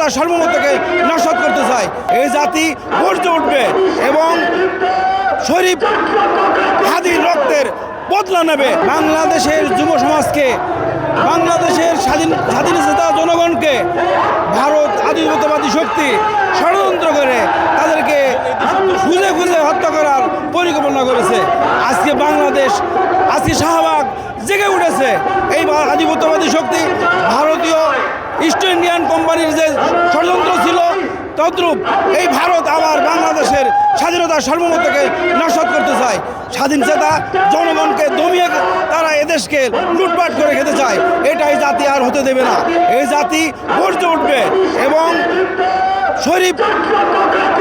স্বাধীনতার সার্বভৌমত্বকে নস্যাৎ করতে চায়। এই জাতি গর্জে উঠবে এবং শরীফ হাদির রক্তের বদলা নেবে। বাংলাদেশের যুব সমাজকে, বাংলাদেশের স্বাধীনতা জনগণকে ভারত আধিপত্যবাদী শক্তি ষড়যন্ত্র করে তাদেরকে খুঁজে খুঁজে হত্যা করার পরিকল্পনা করেছে। আজকে বাংলাদেশ, আজকে শাহবাগ জেগে উঠেছে। এই আধিপত্যবাদী শক্তি ভারতীয় ইস্ট ইন্ডিয়ান কোম্পানির যে ষড়যন্ত্র ছিল তদ্রূপ এই ভারত আবার বাংলাদেশের স্বাধীনতার সার্বভৌমত্বকে নস্যাৎ করতে চায়। স্বাধীনতা জনগণকে দমিয়ে তারা এদেশকে লুটপাট করে খেতে চায়। এটাই জাতি আর হতে দেবে না। এই জাতি গর্জে উঠবে এবং শরীফ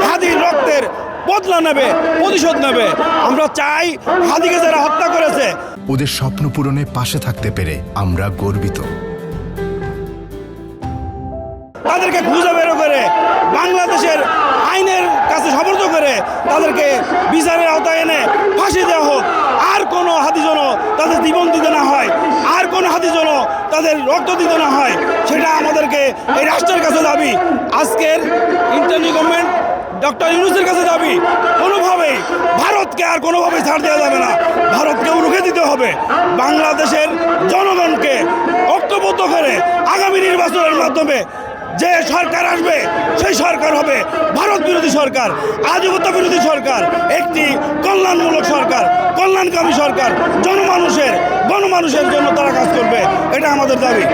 হাদির রক্তের বদলা নেবে, প্রতিশোধ নেবে। আমরা চাই হাদিকে যারা হত্যা করেছে ওদের স্বপ্ন পূরণে পাশে থাকতে পেরে আমরা গর্বিত। তাদেরকে খুঁজে বের করে বাংলাদেশের আইনের কাছে সমর্থ করে তাদেরকে বিচারের আওতায় এনে ফাঁসি দেওয়া হোক। আর কোনো হাদি যেন তাদের জীবন দিতে না হয়, আর কোনো হাদি যেন তাদের রক্ত দিতে না হয়, সেটা আমাদেরকে এই রাষ্ট্রের কাছে দাবি। আজকের ইন্টারনি গভর্নমেন্ট ডক্টর ইউনূসের কাছে দাবি, কোনোভাবেই ভারতকে আর কোনোভাবেই ছাড় দেওয়া যাবে না। ভারতকেও রুখে দিতে হবে। বাংলাদেশের জনগণকে ঐক্যবদ্ধ করে আগামী নির্বাচনের মাধ্যমে যে সরকার আসবে সেই সরকার হবে ভারত বিরোধী সরকার, আধিপত্য বিরোধী সরকার, একটি কল্যাণমূলক সরকার, কল্যাণকামী সরকার। গণমানুষের জন্য তারা কাজ করবে, এটা আমাদের দাবি।